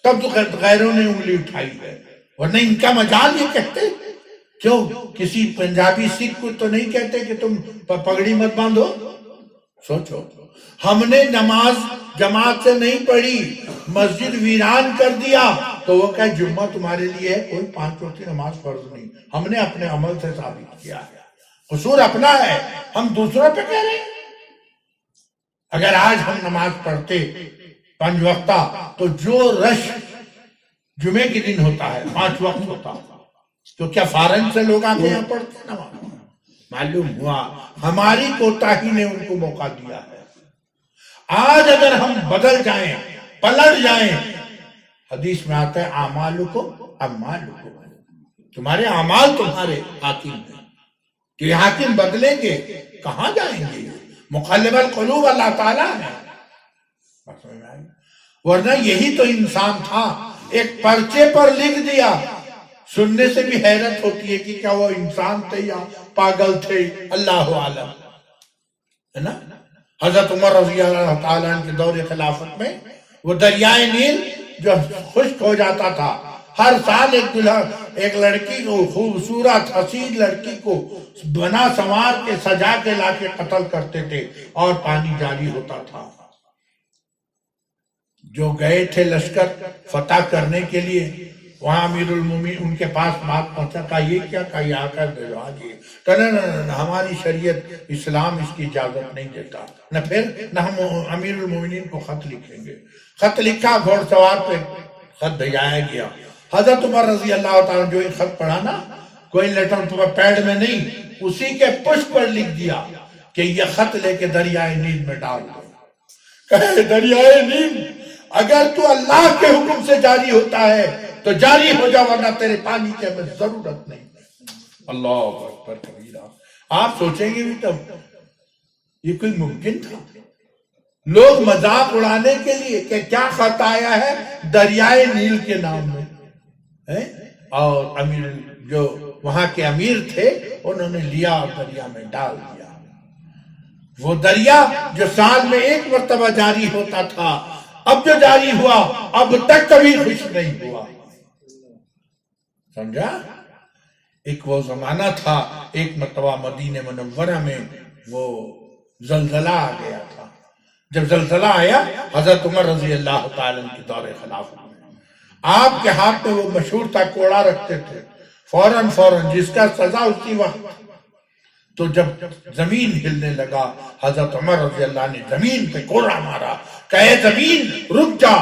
تب تو غیروں نے انگلی اٹھائی ہے، ورنہ ان کا مجال یہ کہتے. کیوں کسی پنجابی سکھ کو تو نہیں کہتے کہ تم پگڑی مت باندھو؟ سوچو. ہم نے نماز جماعت سے نہیں پڑھی، مسجد ویران کر دیا تو وہ کہ جمعہ تمہارے لیے ہے، کوئی 5 وقت کی نماز فرض نہیں. ہم نے اپنے عمل سے ثابت کیا ہے. قصور اپنا ہے، ہم دوسروں پہ کہہ رہے ہیں. اگر آج ہم نماز پڑھتے 5 وقتہ تو جو رش جمعے کے دن ہوتا ہے 5 وقت ہوتا، تو کیا فارن سے لوگ آتے یہاں پڑھتے نماز؟ معلوم ہوا ہماری کوتاہی نے ان کو موقع دیا ہے. آج اگر ہم بدل جائیں، پلٹ جائیں، حدیث میں آتا ہے اعمالکم، تمہارے اعمال تمہارے حاکم ہیں. کہ یہ حاکم بدلیں گے کہاں جائیں گے؟ مقلب القلوب اللہ تعالیٰ ہے. ورنہ یہی تو انسان تھا، ایک پرچے پر لکھ دیا. سننے سے بھی حیرت ہوتی ہے کہ کیا وہ انسان تھے یا پاگل تھے، اللہ عالم، ہے نا. حضرت عمر رضی اللہ تعالیٰ عنہ کے دور خلافت میں وہ دریائے نیل جو خشک ہو جاتا تھا، ہر سال ایک لڑکی کو، خوبصورت حسین لڑکی کو بنا سنوار کے سجا کے لا کے قتل کرتے تھے اور پانی جاری ہوتا تھا. جو گئے تھے لشکر فتح کرنے کے لیے، وہاں امیر المومنین ان کے پاس بات پہنچا، کہا یہ کیا، کہا یہ آ کر بھجوا دیے. کہا نہ ہماری شریعت اسلام اس کی اجازت نہیں دیتا. نہ پھر نہ ہم امیر المومنین کو خط لکھیں گے. خط لکھا، گھوڑ سوار پہ خط بھیجایا گیا. حضرت عمر رضی اللہ تعالیٰ جو یہ خط پڑھا نا، کوئی لیٹر پیڈ میں نہیں، اسی کے پشت پر لکھ دیا کہ یہ خط لے کے دریائے نیل میں ڈال دو. کہے دریائے نیل اگر تو اللہ کے حکم سے جاری ہوتا ہے تو جاری ہو جا، ورنہ تیرے پانی کی ہمیں ضرورت نہیں. اللہ اکبر کبیرہ. آپ سوچیں گے بھی تب یہ کوئی ممکن تھا؟ لوگ مذاق اڑانے کے لیے کہ کیا خط آیا ہے دریائے نیل کے نام میں، اور امیر جو وہاں کے امیر تھے انہوں نے لیا اور دریا میں ڈال دیا۔ وہ دریا جو سال میں ایک مرتبہ جاری ہوتا تھا، اب جو جاری ہوا اب تک کبھی خشک نہیں ہوا۔ سمجھا؟ ایک وہ زمانہ تھا، ایک مرتبہ مدینہ منورہ میں وہ زلزلہ آ گیا تھا۔ جب زلزلہ آیا حضرت عمر رضی اللہ تعالیٰ کی دور خلافت میں آپ کے ہاتھ میں وہ مشہور تھا کوڑا رکھتے تھے، فوراً جس کا سزا اسی وقت۔ تو جب زمین ہلنے لگا حضرت عمر رضی اللہ نے زمین پہ کوڑا مارا کہ اے زمین رک جا،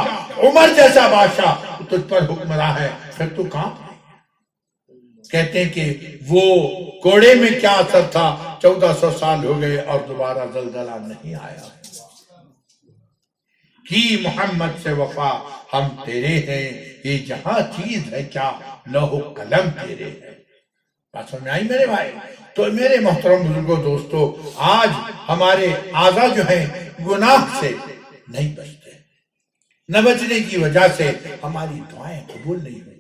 عمر جیسا بادشاہ تجھ پر حکمراں ہے، پھر تو کہاں؟ کہتے ہیں کہ وہ کوڑے میں کیا اثر تھا، 1400 سال ہو گئے اور دوبارہ زلزلہ نہیں آیا۔ کی محمد سے وفا ہم تیرے ہیں، یہ جہاں چیز ہے کیا لوح و قلم تیرے ہے۔ بات سمجھ آئی میرے بھائی؟ تو میرے محترم بزرگوں دوستو، آج ہمارے اعضاء جو ہیں گناہ سے نہیں بچتے، نہ بچنے کی وجہ سے ہماری دعائیں قبول نہیں ہوتی۔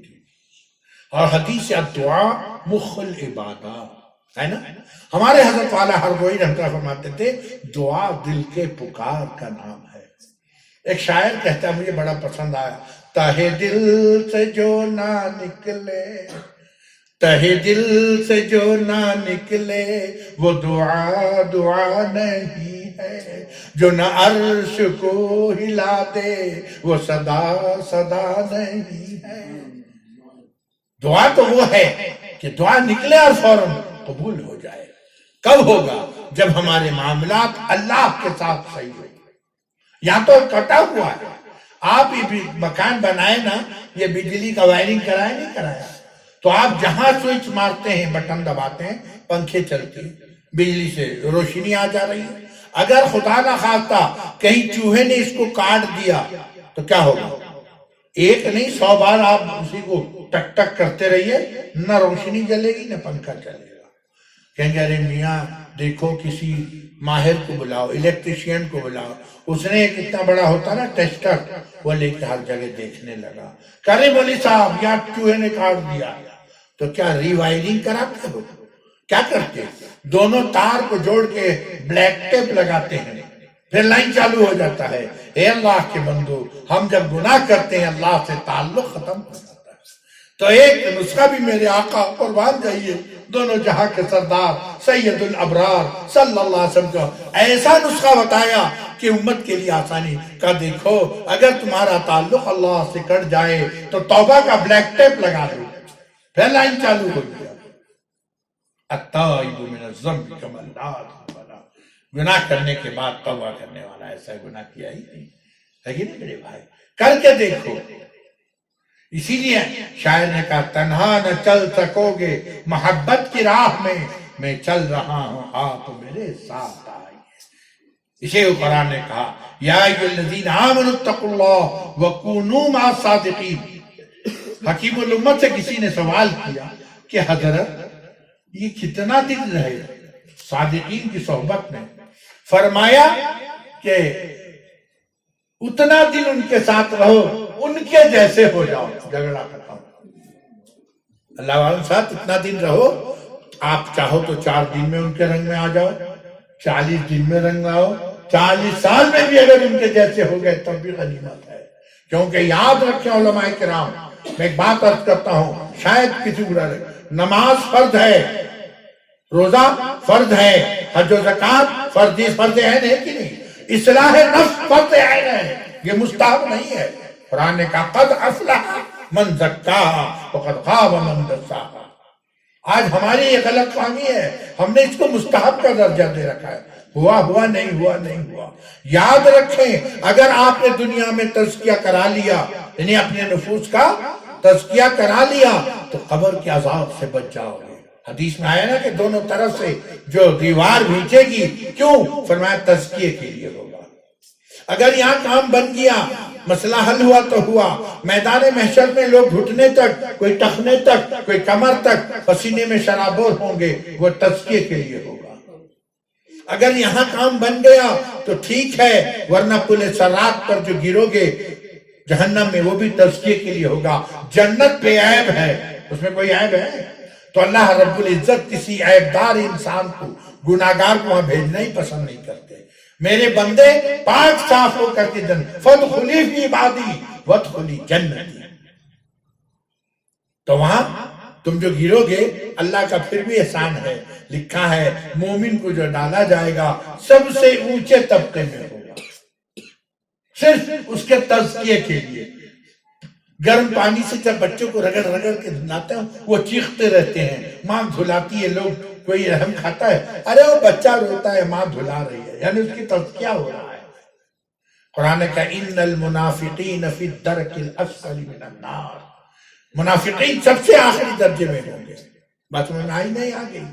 اور حدیث الدعاء مخ العبادات ہے نا، ہمارے حضرت والا ہرگوئی رحمۃ اللہ فرماتے تھے دعا دل کے پکار کا نام ہے۔ ایک شاعر کہتا ہے، مجھے بڑا پسند آیا، تہہ دل سے جو نہ نکلے، تہہ دل سے جو نہ نکلے وہ دعا نہیں ہے، جو نہ عرش کو ہلا دے وہ صدا نہیں ہے۔ دعا تو وہ ہے کہ دعا نکلے اور فوراً قبول ہو جائے۔ کب ہوگا؟ جب ہمارے معاملات اللہ کے ساتھ صحیح ہو۔ یا تو کٹا ہوا ہے، آپ یہ مکان بنائے نا، یہ بجلی کا وائرنگ کرائے نہیں کرایا، تو آپ جہاں سوئچ مارتے ہیں بٹن دباتے ہیں پنکھے چلتے ہیں، بجلی سے روشنی آ جا رہی ہے۔ اگر خدا نہ خواستہ کہیں چوہے نے اس کو کاٹ دیا تو کیا ہوگا؟ ایک نہیں 100 بار آپ اسی کو ٹک ٹک کرتے رہیے، نہ روشنی جلے گی نہ پنکھا چلے گا۔ کہیں گے ارے میاں دیکھو کسی ماہر کو بلاؤ، الیکٹریشین کو بلاؤ، اس نے ایک اتنا بڑا ہوتا نا ٹیسٹر، وہ لے کے ہر جگہ دیکھنے لگا، کرے بولی صاحب یا چوہے نے کاٹ دیا، تو کیا ری وائرنگ کراتے ہو؟ کیا کرتے؟ دونوں تار کو جوڑ کے بلیک ٹیپ لگاتے ہیں، پھر لائن چالو ہو جاتا ہے۔ اے اللہ کے بندو، ہم جب گناہ کرتے ہیں اللہ سے تعلق ختم ہو جاتا ہے۔ تو ایک نسخہ بھی میرے آقا قربان جائیے دونوں جہاں کے سردار سید الابرار صلی اللہ علیہ وسلم کا ایسا نسخہ بتایا کہ امت کے لیے آسانی کا۔ دیکھو اگر تمہارا تعلق اللہ سے کٹ جائے تو توبہ کا بلیک ٹیپ لگا دو، پھر لائن چالو ہو گیا۔ التائب من الذنب کمن لا ذنب له، گناہ کرنے کے بعد توبہ کرنے والا ایسا گناہ کیا ہی نہیں ہے کہ نہیں میرے بھائی؟ کر کے دیکھو۔ اسی لیے شاعر نے کہا تنہا نہ چل سکو گے محبت کی راہ میں چل رہا ہوں آپ میرے ساتھ آئیے۔ اسے قرآن نے کہا یا ایھا الذین آمنوا اتقوا اللہ وکونوا مع الصادقین۔ حکیم الامت سے کسی نے سوال کیا کہ حضرت یہ کتنا دن رہے صادقین کی صحبت میں؟ فرمایا کہ اتنا دن ان کے ساتھ رہو ان کے جیسے ہو جاؤ، جھگڑا ختم۔ اللہ والوں ساتھ اتنا دن رہو، آپ چاہو تو 4 دن میں ان کے رنگ میں آ جاؤ، 40 دن میں رنگ آؤ، 40 سال میں بھی اگر ان کے جیسے ہو گئے تب بھی غنیمت ہے۔ کیونکہ یاد رکھیں علماء کرام، میں ایک بات عرض کرتا ہوں، شاید کسی برا لگے، نماز فرض ہے، روزہ فرض ہے، حج و زکوٰۃ فرض ہے نہیں کہ نہیں، اصلاح نفس فرض ہے، یہ مستحب نہیں ہے۔ قرآن نے کہا قد افلح من زکاہا وقد خاب من دساہا۔ آج ہماری یہ غلط فہمی ہے، ہم نے اس کو مستحب کا درجہ دے رکھا ہے، ہوا نہیں ہوا۔ یاد رکھیں اگر آپ نے دنیا میں تزکیہ کرا لیا، یعنی اپنے نفوس کا تزکیہ کرا لیا، تو قبر کے عذاب سے بچ جاؤ گے۔ حدیث میں آیا نا کہ دونوں طرف سے جو دیوار بھیجے گی، کیوں؟ فرمایا تزکیے کے لیے ہوگا۔ اگر یہاں کام بن گیا، مسئلہ حل ہوا تو ہوا، میدان محشر میں لوگ گھٹنے تک، کوئی ٹخنے تک، کوئی کمر تک پسینے میں شرابور ہوں گے، وہ تزکیے کے لیے ہوگا۔ اگر یہاں کام بن گیا تو ٹھیک ہے، ورنہ پل صراط پر جو گرو گے جہنم میں وہ بھی تزکیے کے لیے ہوگا۔ جنت بے عیب ہے، اس میں کوئی عیب ہے؟ تو اللہ رب العزت کسی عیبدار انسان کو، گناہگار کو وہاں بھیجنا ہی پسند نہیں کرتے۔ میرے بندے پاک صاف ہو کر کے جنت، فادخلی فی عبادی وادخلی جنتی، تو وہاں تم جو گرو گے اللہ کا پھر بھی احسان ہے، لکھا ہے مومن کو جو ڈالا جائے گا سب سے اونچے طبقے میں ہوگا، صرف اس کے تزکیے کے لیے۔ گرم پانی سے جب بچوں کو رگڑ رگڑ کے دھلاتے ہیں وہ چیختے رہتے ہیں، ماں دھلاتی ہے، لوگ کوئی رحم کھاتا ہے، ارے وہ بچہ روتا ہے ماں دھلا رہی ہے، یعنی اس کی تزکیہ ہو رہا ہے۔ قرآن کا ان المنافقین فی الدرک الاسفل من النار، منافقین سب سے آخری درجے میں ہوں گے۔ بات میں آئی نہیں آ گئی؟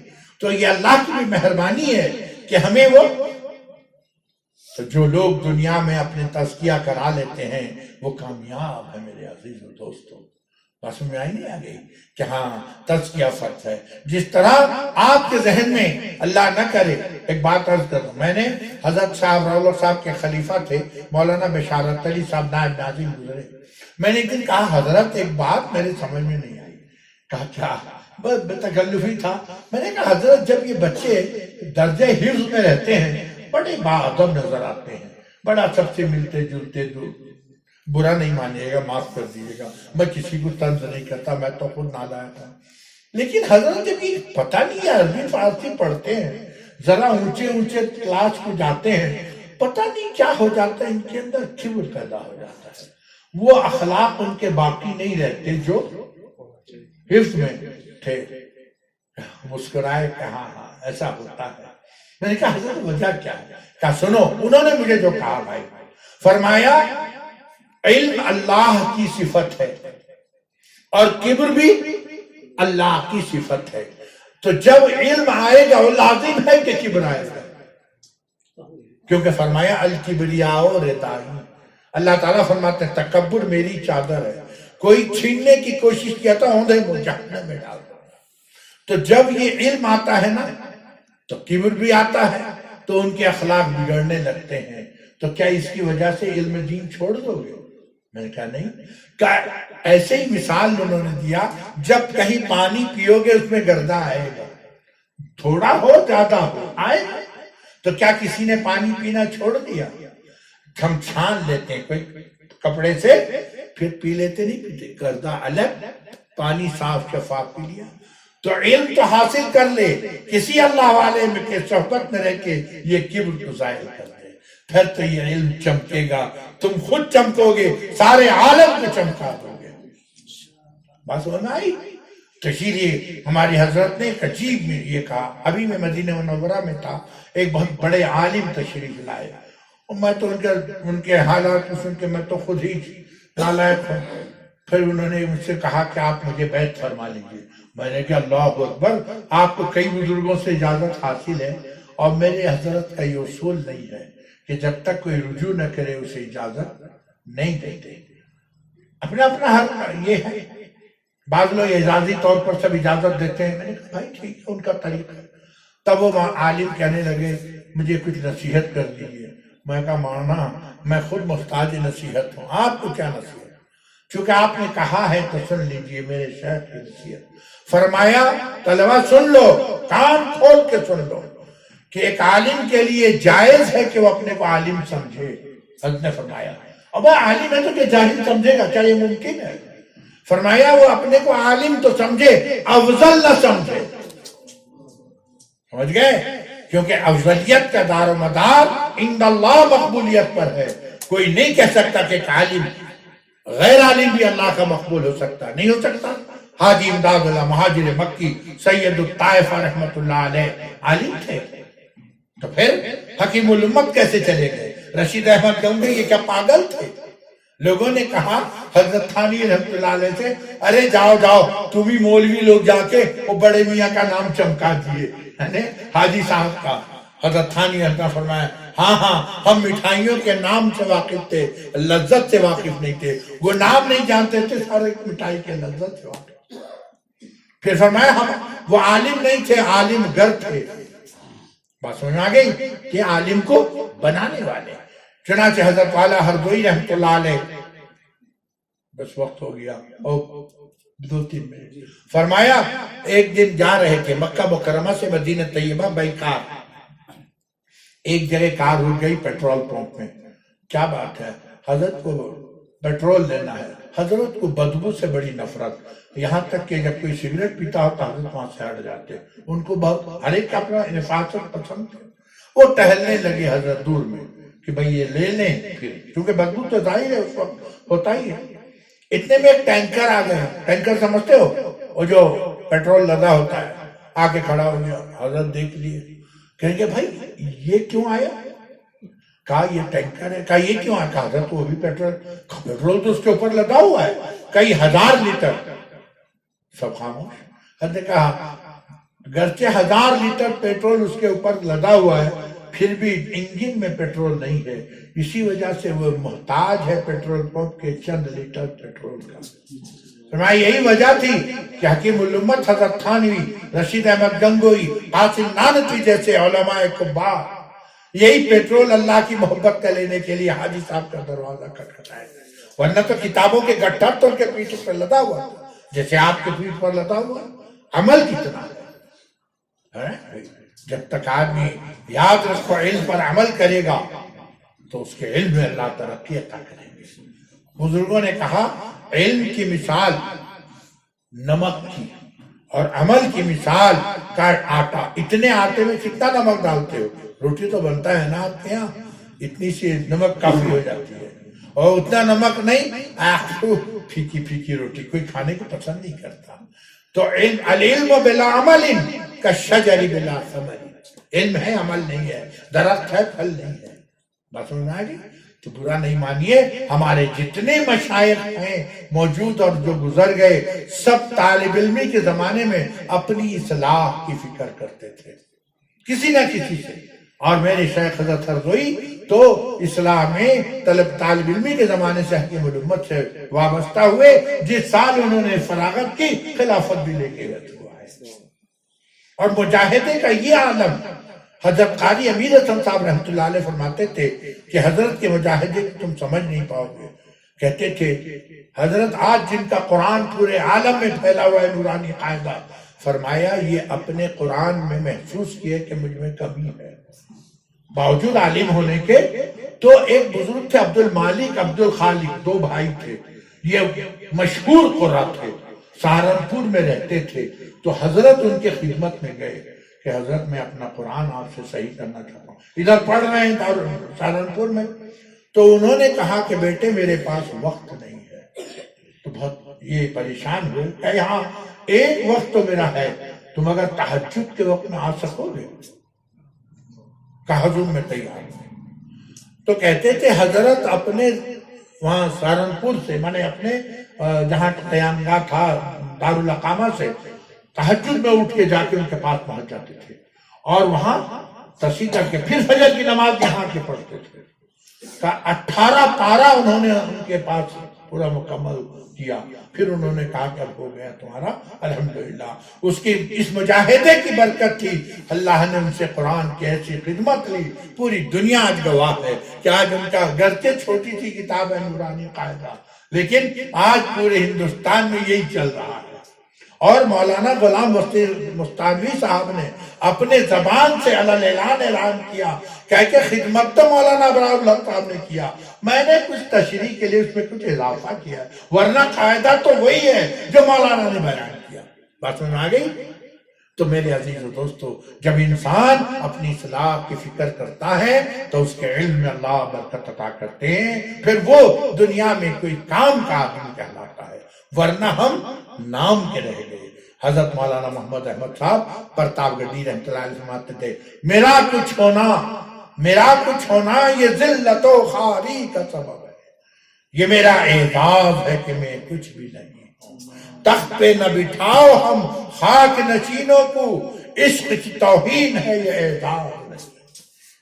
تو یہ اللہ کی بھی مہربانی ہے کہ ہمیں وہ، تو جو لوگ دنیا میں اپنے تزکیہ کرا لیتے ہیں وہ کامیاب ہے میرے عزیز و دوستو۔ بات میں آئی نہیں آ گئی کہ ہاں تزکیہ فرض ہے۔ جس طرح آپ کے ذہن میں اللہ نہ کرے، ایک بات عرض کر دوں، میں نے حضرت صاحب رولو صاحب کے خلیفہ تھے مولانا بشارت علی صاحب نائب ناظم گزرے، میں نے ایک دن کہا حضرت ایک بات میرے سمجھ میں نہیں آئی۔ کہا کیا؟ بس بے تکلفی تھا۔ میں نے کہا حضرت جب یہ بچے درجہ حفظ میں رہتے ہیں بڑے باادب نظر آتے ہیں، بڑا سب سے ملتے جلتے، برا نہیں مانیے گا، معاف کر دیجیے گا، میں کسی کو طنز نہیں کرتا، میں تو خود نالائق تھا، لیکن حضرت جب یہ پتہ نہیں ہے عربی فارسی پڑھتے ہیں، ذرا اونچے اونچے کلاس کو جاتے ہیں، پتہ نہیں کیا ہو جاتا ہے، ان کے اندر کبر پیدا ہو جاتا ہے، وہ اخلاق ان کے باقی نہیں رہتے جو حفظ میں تھے۔ مسکرائے کہ ہاں ہاں ایسا ہوتا ہے۔ میں نے کہا حضرت وجہ کیا ہے؟ کہا سنو، انہوں نے مجھے جو کہا بھائی، فرمایا علم اللہ کی صفت ہے اور کبر بھی اللہ کی صفت ہے، تو جب علم آئے گا وہ لازم ہے کہ کبر آئے گا، کیونکہ فرمایا الکبریاء ردائی، اللہ تعالیٰ فرماتے ہیں تکبر میری چادر ہے، کوئی چھیننے کی کوشش کیا تھا اوندھے منہ جہنم میں ڈال دو۔ تو جب یہ علم آتا ہے نا تو کبر بھی آتا ہے، تو ان کے اخلاق بگڑنے لگتے ہیں، تو کیا اس کی وجہ سے علم دین چھوڑ دو گے؟ میں نے کہا نہیں۔ ایسے ہی مثال انہوں نے دیا، جب کہیں پانی پیو گے اس میں گردہ آئے گا، تھوڑا ہو زیادہ ہو آئے گا، تو کیا کسی نے پانی پینا چھوڑ دیا؟ ہم چھان لیتے ہیں کوئی کپڑے سے، پھر پی لیتے نہیں پیتے، گردہ الگ، پانی صاف شفاف پی لیا۔ تو علم تو حاصل کر لے، کسی اللہ والے میں کے صحبت میں رہ کے یہ کبر کو ظاہر کر دے، پھر تو یہ علم چمکے گا، تم خود چمکو گے، سارے عالم کو چمکا دو گے۔ بات سمجھ میں آئی؟ تو اسی لیے ہماری حضرت نے ایک عجیب میں یہ کہا، ابھی میں مدینہ منورہ میں تھا، ایک بہت بڑے عالم تشریف لائے، اور میں تو ان کے حالات کو سن کے میں تو خود ہی نالائق ہوں۔ پھر انہوں نے مجھ سے کہا کہ آپ مجھے بیعت فرما لیجیے۔ میں نے کہا اللہ اکبر، آپ کو کئی بزرگوں سے اجازت حاصل ہے، اور میرے حضرت کا یہ اصول نہیں ہے کہ جب تک کوئی رجوع نہ کرے اسے اجازت نہیں دیتے، اپنا اپنا حق یہ ہے۔ بعض لوگ اعزازی طور پر سب اجازت دیتے ہیں، میں نے کہا بھائی ٹھیک ہے، ان کا طریقہ ہے۔ تب وہ عالم کہنے لگے مجھے کچھ نصیحت کر دیجیے۔ میں کہا مولانا میں خود محتاج نصیحت ہوں، آپ کو کیا نصیحت؟ چونکہ آپ نے کہا ہے تو سن لیجئے میرے شیخ کی نصیحت۔ فرمایا طلبہ سن لو، کان کھول کے سن لو، کہ ایک عالم کے لیے جائز ہے کہ وہ اپنے کو عالم سمجھے۔ حضرت نے فرمایا اب عالم ہے تو کہ جاہل سمجھے گا، کیا یہ ممکن ہے؟ فرمایا وہ اپنے کو عالم تو سمجھے، افضل نہ سمجھے۔ سمجھ گئے؟ کیونکہ افضلیت کا دار و مدار عند اللہ مقبولیت پر ہے۔ کوئی نہیں کہہ سکتا کہ ایک عالم، غیر عالم بھی اللہ کا مقبول ہو سکتا، نہیں ہو سکتا۔ حاجی امداد اللہ مہاجر مکی سید الطائفہ رحمت اللہ علیہ عالم تھے، تو پھر حکیم الامت کیسے چلے گئے؟ رشید احمد گنگوئی یہ کیا پاگل تھے؟ لوگوں نے کہا حضرت تھانوی رحمت اللہ علیہ سے، ارے جاؤ جاؤ تم ہی مولوی لوگ جا کے وہ بڑے میاں کا نام چمکا دیے، حاجی صاحب کا۔ حضرت تھانوی رحمت اللہ فرمایا ہاں ہاں ہم مٹھائیوں کے نام سے واقف تھے، لذت سے واقف نہیں تھے، وہ نام نہیں جانتے تھے، سارے مٹھائی کے لذت سے واقف۔ پھر فرمایا ہم وہ عالم نہیں تھے، عالم گر تھے، بات سمجھ میں آ گئی کہ عالم کو بنانے والے. چنانچہ حضرت والا ہردوئی رحمۃ اللہ علیہ، بس وقت ہو گیا اور 2-3 منٹ، فرمایا ایک دن جا رہے تھے مکہ مکرمہ سے مدینہ طیبہ بائی کار. ایک جگہ کار رک گئی پیٹرول پمپ میں. کیا بات ہے، حضرت کو پیٹرول لینا ہے. حضرت کو بدبو سے بڑی نفرت، یہاں تک کہ جب کوئی سگریٹ پیتا ہوتا حضرت وہاں سے ہٹ جاتے. ان کو بہت ہر ایک کا اپنا نفاست پسند تھے. وہ ٹہلنے لگے حضرت دور میں کہ بھئی یہ لے لیں، پھر کیونکہ بدبو تو ظاہر ہے اس وقت ہوتا ہی ہے. اتنے میں ایک ٹینکر آ گیا. ٹینکر سمجھتے ہو، وہ جو پیٹرول لدا ہوتا ہے، آ کے کھڑا ہو گیا. حضرت دیکھ لیے، کہیں گے بھائی یہ کیوں آیا؟ کہا یہ ٹینکر ہے. کہا یہ کیوں آیا؟ کہا حضرت وہ بھی پیٹرول تو اس کے اوپر لدا ہوا ہے کئی 1000 لیٹر. سب خاموش. حضرت نے کہا گرچہ 1000 لیٹر پیٹرول اس کے اوپر لدا ہوا ہے، پھر بھی انجن میں پیٹرول نہیں ہے، اسی وجہ سے وہ محتاج ہے پیٹرول پمپ کے چند لیٹر پیٹرول کا. فرمایا یہی وجہ تھی کہ حکیم الامت حضرت تھانوی، رشید احمد گنگوئی، قاسم نانوتوی جیسے علماء کبار یہی پیٹرول اللہ کی محبت کا لینے کے لیے حاجی صاحب کا دروازہ کھٹکھٹائے. ورنہ تو کتابوں کے گٹھا تو ان کے پیٹھ پر لدا ہوا تھا جیسے آپ کے پیٹھ پر لدا ہوا. عمل کتنا ہے. جب تک آدمی یاد رکھو علم پر عمل کرے گا تو اس کے علم میں اللہ ترقی عطا کریں گے. بزرگوں نے کہا علم کی مثال نمک کی اور عمل کی مثال کا آٹا. اتنے آٹے میں کتنا نمک ڈالتے ہو؟ روٹی تو بنتا ہے نا آپ کے یہاں، اتنی سی نمک کافی ہو جاتی ہے. اور اتنا نمک نہیں، پھیکی پھیکی روٹی کوئی کھانے کو پسند نہیں کرتا. تو العلم بلا عمل کالشجر بلا ثمر. علم ہے عمل نہیں ہے، درخت ہے پھل نہیں ہے. بات سمجھ میں آ گئی؟ تو برا نہیں مانیے، ہمارے جتنے مشائخ ہیں موجود اور جو گزر گئے، سب طالب علمی کے زمانے میں اپنی اصلاح کی فکر کرتے تھے کسی نہ کسی سے. اور میرے شیخ حضرت ہردوئی تو اصلاح میں طالب علمی کے زمانے سے حکیم الامت سے وابستہ ہوئے. جس سال انہوں نے فراغت کی، خلافت بھی لے کے ہوا ہے. اور مجاہدے کا یہ عالم، حضرت قاری امیر حسن صاحب رحمۃ اللہ علیہ فرماتے تھے کہ حضرت کے مجاہدے کو تم سمجھ نہیں پاؤ گے. کہتے تھے حضرت آج جن کا قرآن پورے عالم میں پھیلا ہوا ہے نورانی قاعدہ، فرمایا یہ اپنے قرآن میں محسوس کیے کہ مجھ میں کمی ہے باوجود عالم ہونے کے. تو ایک بزرگ تھے عبد المالک عبد الخالق، 2 بھائی تھے، یہ مشہور قرآ تھے، سہارنپور میں رہتے تھے. تو حضرت ان کے خدمت میں گئے کہ حضرت میں اپنا قرآن آپ سے صحیح کرنا چاہتا ہوں، ادھر پڑھ رہے ہیں سہارنپور میں. تو انہوں نے کہا کہ بیٹے میرے پاس وقت نہیں ہے. تو بہت یہ پریشان ہوئے کہ یہاں ایک وقت تو میرا ہے، تم اگر تہجد کے وقت میں آ سکو گے؟ کہا حضور میں تیار ہوں. تو کہتے تھے حضرت اپنے وہاں سہارنپور سے، مانے اپنے جہاں قیامگاہ تھا دارالاقامہ سے، تہجد میں اٹھ کے جا کے ان کے پاس پہنچ جاتے تھے اور وہاں تصحیح کر کے پھر فجر کی نماز یہاں کے پڑھتے تھے. 18 پارہ انہوں نے ان کے پاس پورا مکمل کیا. پھر انہوں نے کہا کہ اب ہو گیا تمہارا الحمدللہ. اس کی اس مجاہدے کی برکت تھی، اللہ نے ان سے قرآن کی ایسی خدمت لی. پوری دنیا آج گواہ ہے کہ آج ان کا گرچہ چھوٹی سی کتاب ہے نورانی قاعدہ، لیکن آج پورے ہندوستان میں یہی چل رہا ہے. اور مولانا غلام مستانوی صاحب نے اپنے زبان سے اعلان کیا کہ خدمت تو مولانا ابرار اللہ صاحب نے کیا، میں نے کچھ تشریح کے لیے اس میں کچھ اضافہ کیا، ورنہ قاعدہ تو وہی ہے جو مولانا نے بیان کیا. بات میں آ گئی؟ تو میرے عزیز و دوستو، جب انسان اپنی اصلاح کی فکر کرتا ہے تو اس کے علم میں اللہ برکت عطا کرتے ہیں، پھر وہ دنیا میں کوئی کام کا آدمی کہلاتا ہے. ورنہ ہم نام کے رہ گئے. حضرت مولانا محمد احمد صاحب پرتاپ گڈی رحمۃ اللہ علیہ فرماتے تھے میرا کچھ ہونا یہ ذلت و خواری کا سبب ہے، یہ میرا اعزاز ہے کہ میں کچھ بھی نہیں ہوں. تخت پہ نہ بٹھاؤ ہم خاک نشینوں کو، عشق کی توہین ہے یہ اعزاز نہیں.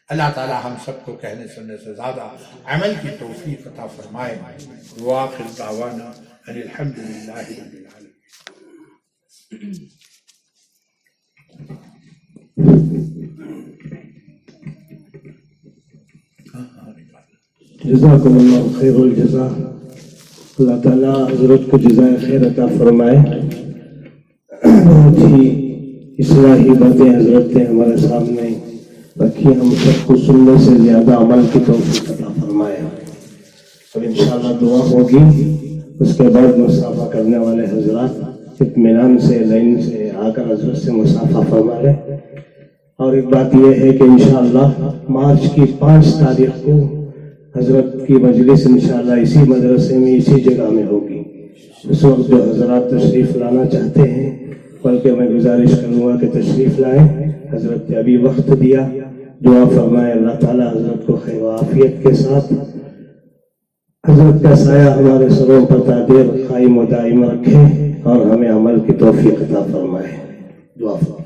اللہ تعالی ہم سب کو کہنے سننے سے زیادہ عمل کی توفیق عطا فرمائے. وآخر دعوانا ان الحمدللہ رب العالمین. جزاکم اللہ خیر الجزا. اللہ تعالیٰ حضرت کو جزائے خیر عطا فرمائے. بہت ہی اصلاحی باتیں حضرت نے ہمارے سامنے رکھی. ہم سب کو سننے سے زیادہ عمل کی توفیق عطا فرمائے. اور انشاءاللہ دعا ہوگی. اس کے بعد مصافحہ کرنے والے حضرات اطمینان سے لائن سے آ کر حضرت سے مصافحہ فرما لیں. اور ایک بات یہ ہے کہ انشاءاللہ مارچ کی 5 تاریخ کو حضرت کی مجلس انشاءاللہ اسی مدرسے میں اسی جگہ میں ہوگی. اس وقت جو حضرات تشریف لانا چاہتے ہیں بلکہ میں گزارش کروں گا کہ تشریف لائیں. حضرت نے ابھی وقت دیا. دعا فرمائے اللہ تعالیٰ حضرت کو خیر و عافیت کے ساتھ حضرت کا سایہ ہمارے سروں پر تا دیر قائم و دائم رکھے اور ہمیں عمل کی توفیق عطا فرمائے. دعا فرمائے.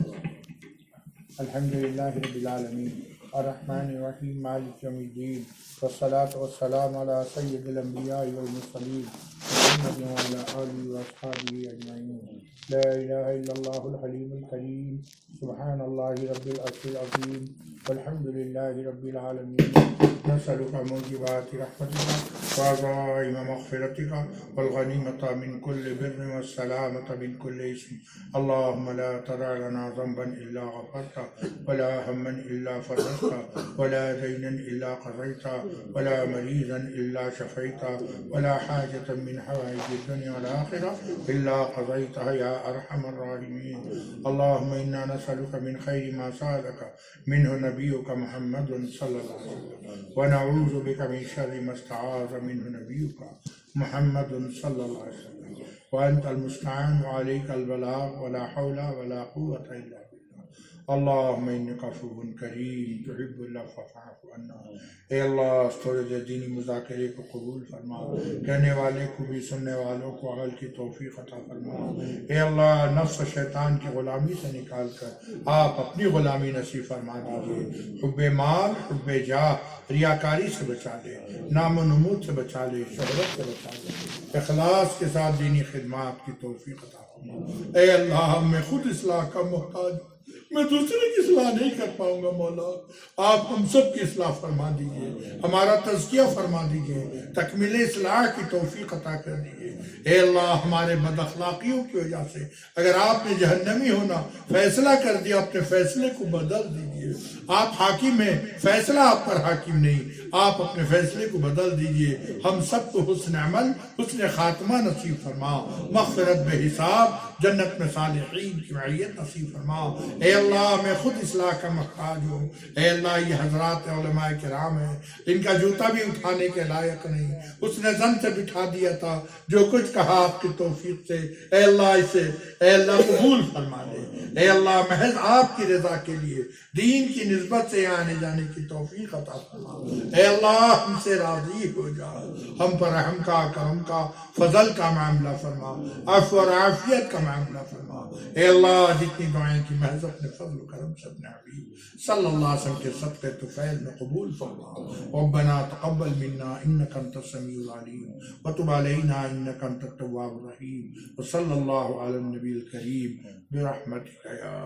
الحمدللہ رب العالمین الرحمن الرحیم مالک یوم الدین والصلاة والسلام علی سید الانبیاء والمرسلین محمد وعلی آلہ واصحابہ اجمعین. لا الہ الا اللہ الحلیم الکریم سبحان اللہ رب العرش العظیم والحمدللہ رب العالمین. نسألك موجبات رحمتك وعزائم مغفرتك والغنیمة من كل بر والسلامة من كل اسم. اللهم لا تدع لنا ذنبا إلا غفرته ولا هما إلا فرجته ولا دينا إلا قضيته ولا مريضا إلا شفيته ولا حاجة من حوائج الدنيا والآخرة إلا قضيتها يا أرحم الراحمين. اللهم إنا نسألك من خير ما سألك منه نبيك محمد صلى الله عليه وسلم ونعوذ بك من شر ما استعاذ منه نبيك محمد صلى الله عليه وسلم وأنت المستعان وعليك البلاغ ولا حول ولا قوة إلا بالله. اللهم إنك عفو کریم تحب العفو فاعف عنا. اے اللہ اسٹوریج دینی مذاکرے کو قبول فرما. کہنے والے کو بھی سننے والوں کو عمل کی توفیق عطا فرما. اے اللہ نفس و شیطان کی غلامی سے نکال کر آپ اپنی غلامی نصیب فرما دیجیے. حب مال حب جاہ ریاکاری سے بچا لے. نام و نمود سے بچا لے. شہرت سے بچا لے. اخلاص کے ساتھ دینی خدمات کی توفیق عطا فرما. اے اللہ میں خود اصلاح کا محتاج. میں دوسرے کی اصلاح نہیں کر پاؤں گا. مولا آپ ہم سب کی اصلاح فرما دیجئے. ہمارا تزکیہ فرما دیجئے. تکمیل اصلاح کی توفیق عطا کر دیجئے. اے اللہ ہمارے بد اخلاقیوں کی وجہ سے اگر آپ نے جہنمی ہونا فیصلہ کر دیا اپنے فیصلے کو بدل دیجئے. آپ حاکم ہیں. فیصلہ آپ پر حاکم نہیں. آپ اپنے فیصلے کو بدل دیجئے. ہم سب کو حسن عمل حسن خاتمہ نصیب فرما. مغفرت بے حساب جنت میں صالحین کی معیت نصیب فرما. اے اللہ میں خود اصلاح کا محتاج ہوں. اے اللہ یہ حضرات علماء کرام ہیں ان کا جوتا بھی اٹھانے کے لائق نہیں. اس نے زن سے بٹھا دیا تھا. جو کچھ کہا آپ کی توفیق سے اے اللہ اسے اے اللہ قبول فرما لے. اے اللہ محض آپ کی رضا کے لیے دین کی نسبت سے آنے جانے کی توفیق عطا فرما. اے اللہ ہم سے راضی ہو جا. ہم پر رحم کا کرم کا فضل کا معاملہ فرما. عفو اور عافیت کا معاملہ فرما. اے اللہ جتنی دعائیں کی محض اپنے فضل و کرم سے اپنے حبیب صلی اللہ علیہ وسلم کے صدقے طفیل میں قبول فرما. ربنا تقبل منا انك انت السميع العليم وتب علينا انك انت التواب الرحيم وصلى الله على النبي الكريم برحمتك يا